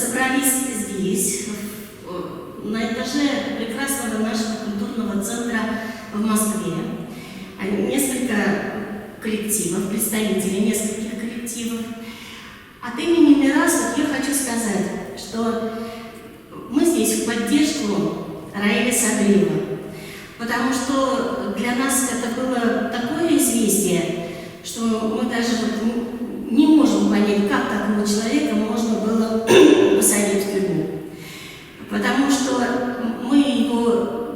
собрались здесь, на этаже прекрасного нашего культурного центра в Москве. Несколько коллективов, представителей нескольких коллективов. От имени Мирас я хочу сказать, что мы здесь в поддержку Раиля Садриева, потому что для нас это было такое известие, что мы даже не можем понять, как такого человека можно было посадить в тюрьму. Потому что мы его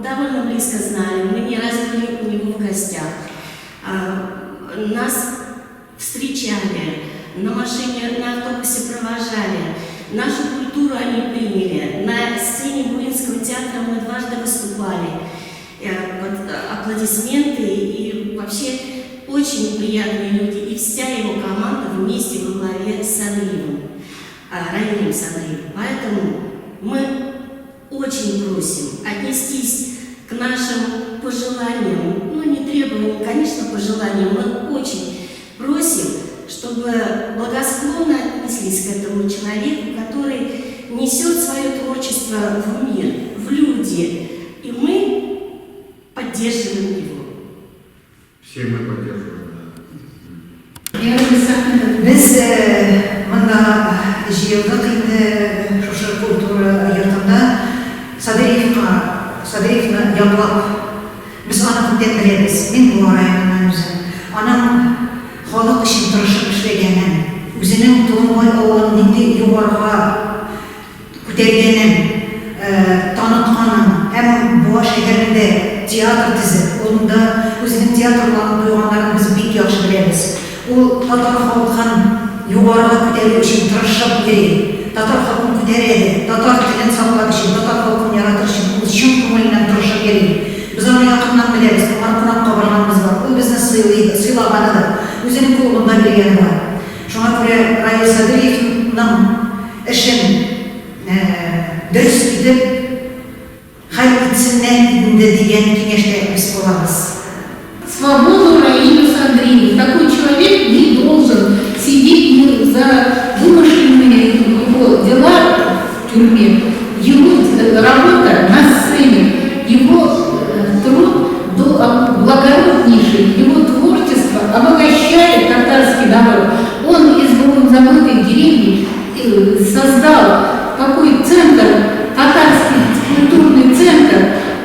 довольно близко знали, мы не раз были у него в гостях. Нас встречали, на машине, на автобусе провожали, нашу культуру они приняли. На сцене Буинского театра мы дважды выступали. Аплодисменты и вообще очень приятные люди. И вся его команда вместе во главе с Садриевым, Раилем Садриевым. Поэтому мы очень просим отнестись к нашим пожеланиям, ну не требованиям, конечно, пожеланиям, мы очень просим, чтобы благосклонно отнеслись к этому человеку, который несет свое творчество в мир, в люди, и мы поддерживаем его. Все мы поддерживаем. Biz manda jiyildik endi şoşa kultura yurtunda Sadiriyevni yoqlab biz ona huddet bilamiz. Men bu rayondan o'zim. Onam xalq uchun tirishib ishlaganin, o'zining to'g'ri o'g'lini yuqoriga ko'targanin, tanitganin, ham bu shaharda teatr tizib, unda o'zining teatrlarni qo'yganlarini biz bek yaxshi bilamiz. U Tatar xalqini yuqoriga ko'tarish uchun tirishib yuradi. Tatar xalqini ko'taradi, Tatar tilini saqlash uchun, Tatar xalqini yaratish uchun shun ko'ngildan tirishib yuradi. Biz uni yaqindan bilamiz, Marqunab qabrlarimiz bor. U bizni siylag'anidir, o'zining qo'lidan bergani bor. Shunga ko'ra Rail Sadiriyevning ishini durust etib hal etsinlar degan kengashda biz bo'lamiz. Свободу Раилю Садриеву. Такой человек не должен сидеть за вымышленные его дела в тюрьме. Его работа на сцене, его труд благороднейший, его творчество обогащает татарский народ. Он из забытой деревни создал такой центр, татарский культурный центр.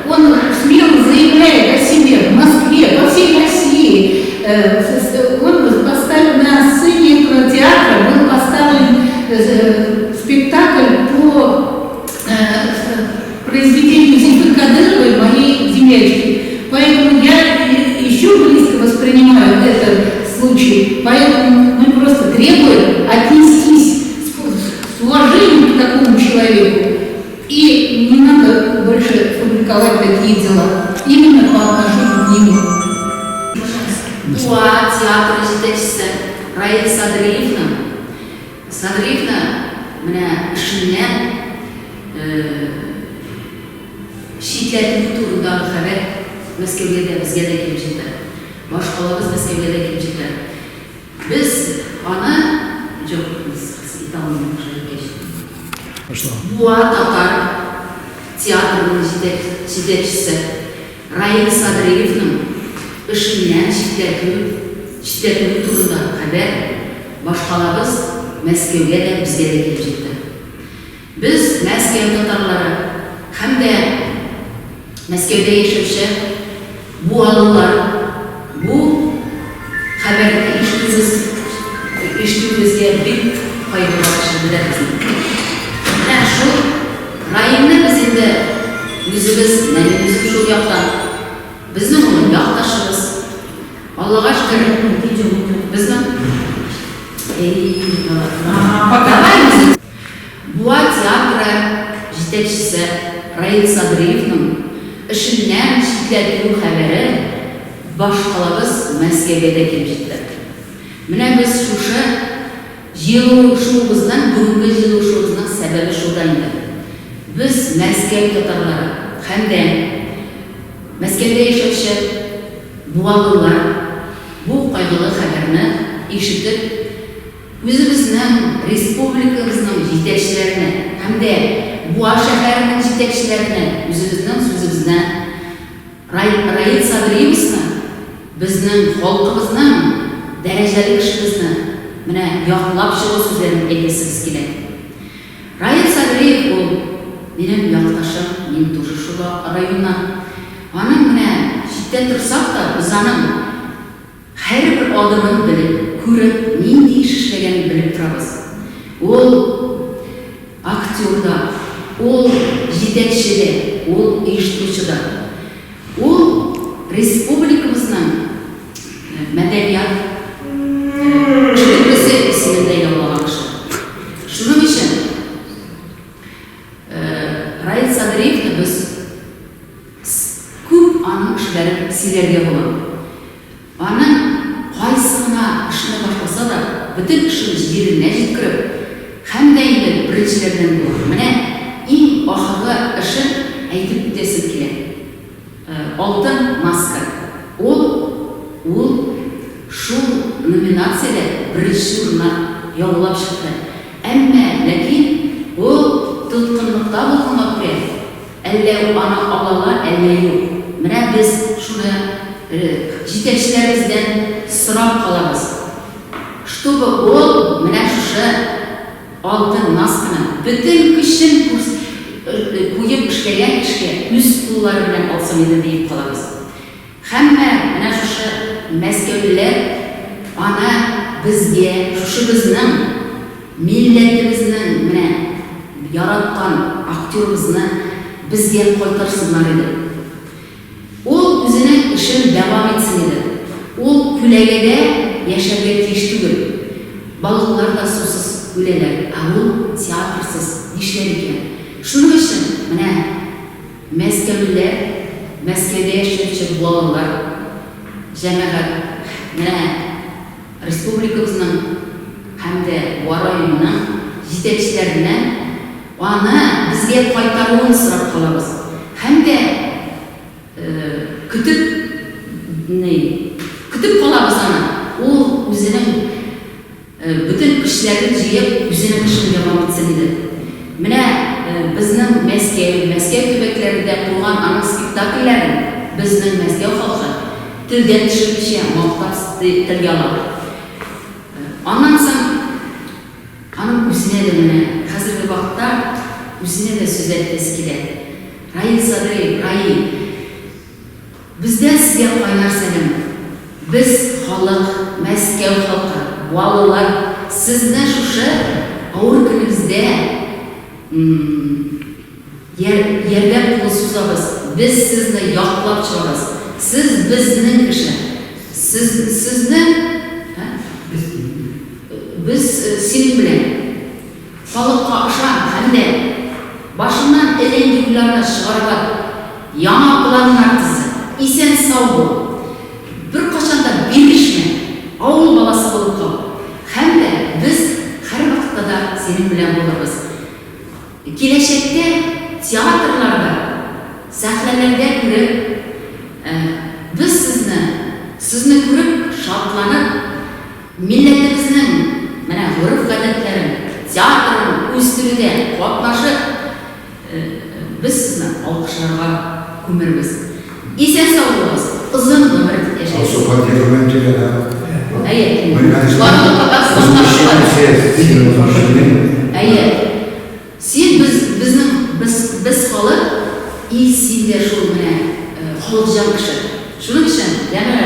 Он смело заявляет о себе в Москве, по всей России. Он поставил на сцене этого театра, был поставлен спектакль по произведению Зинфы Кадыровой «Моей землячки». Поэтому я еще близко воспринимаю этот случай. Поэтому мы просто требуем отнестись с уважением к такому человеку. И не надо больше фабриковать такие дела, именно по отношению к нему. Буа театр жетекшісі Раил Садриевна міне ішінен шетлердің турындағы хабар Мәскеуге де бізге де келіп жетті. Башқалабыз Мәскеуге де келіп жетті. Біз аны жоқ, біз италияның Буа татар театрының жетекшісі Раил Садриевнің ішінен шетелдің турындағы хабар башқалабыз Мәскеуге де бізге де келіп жетті. Біз Мәскеу татарлары hamda Мәскеуде yashashchi buallar bu xabarni eshitishimizga bek qayg'urishni bilamiz. Mana shu rayonni biz endi o'zimiz shu yoqdan bizning uni yoqdashimiz Allohga shukr bizning Буа театры жетекшісі Раил Садриевнің ішінен шетлердің хабары башқалабыз Мәскеуге де келіп жетті. Міне біз шушы жиылушуымыздан, бүгінгі жиылушуымыздың сәбәбі шудайында. Біз Мәскеу татарлары, hamda Мәскеуде yashashchi buallar bu qayg'uli xabarni eshitib, o'zimizning respublikamizning yetakchilarini жетекчилерine, өзүбүздүн сөзүбүздө Раил Садриевични биздин халкыбыздын дәрежелик кишибизни мына яклап чыгуу сөздөрүн эйлесибиз келет. Раил Садриев ол менин якташым, мен тоже ушул районнан. Анын мына читтен турсак да биз анын һәр бир адымын билип, көрүп, эмне иш иштегенин билип турабыз. Ол актерда, ол жетекчиде, ол уюштуруучуда. Ол республикабыздын мәдәният чөлкөсү исеминде ялган киши. Шуның үчүн Раил Садриевни биз көп анын кишилерин силерге болот. Анын кайсына ишини башласа да, бүтүн ишин жерине жеткирип, һәм дә инде биринчилерден болот. Менә иң ахыргы ишин әйтеп үтәсем килә. Алтын маска. Ол шул номинацияле биринчи урынга яулап чыкты. Әмма ләкин ол тоткынлыкта булганга күрә, әллә аны алалар, әллә юк. Менә без шуны жетекчиләребездән сорап калабыз. Чтобы ол менә шушы алтын масканы бүтән көчен куеп эшләгән кешегә үз куллары белән алсам иде дип калабыз. Һәммә менә шушы мәскәүлеләр аны безгә, шушы безнең милләтебезнең менә яраткан актерыбызны безгә кайтарсыннар иде. Ол үзенең эшен дәвам итсен иде. Ол күләгәдә яшәргә тиеш түгел. Балыклар да сусыз үләләр, ә ул театрсыз нишләр икән? Шуның өчен менә мәскәүлеләр, Мәскәүдә яшәүче балалар, җәмәгать, менә республикабызның һәм дә районның җитәкчеләреннән аны безгә кайтаруын сорап калабыз. Һәм дә көтеп калабыз аны. Ул үзенең бүтән көчләрен җыеп, үзенең эшен дәвам итсен иде. Менә безнең Мәскәү төбәкләрендә булган аның спектакльләрен безнең Мәскәү халкы телдән төшерүче мактап телгә ала. Аннан соң аның үзенә дә менә хәзерге вакытта үзенә дә сүз әйтәсе килә. Раил Садриев, Раил, бездә сезгә кайнар сәлам. Без халык, Мәскәү халкы, балалар, сезне шушы авыр көнегездә ярдәм кулы сузабыз. Без сезне яклап чыгабыз. Сез безнең кеше. Сезне без синең белән халыкка ышан һәм дә башыннан эләңгүләрне чыгарга яңа планнар төзә. Исән сау бул. Бер качанда бирешмә. Авыл баласы булып кал. Һәм дә без һәр вакытта да синең белән булырбыз. Киләчәктә театрларда, сәхнәләрдә күреп, без сезне күреп шатланып, милләтебезнең менә гореф-гадәтләрен, театрын үстерүдә катнашып, без сезне алкышларга күмербез. Исән сау булыгыз, озын гомер яшәгез. Сен biz халык, и син дә шул менә халыкҗан кеше. Шуның өчен, ягъни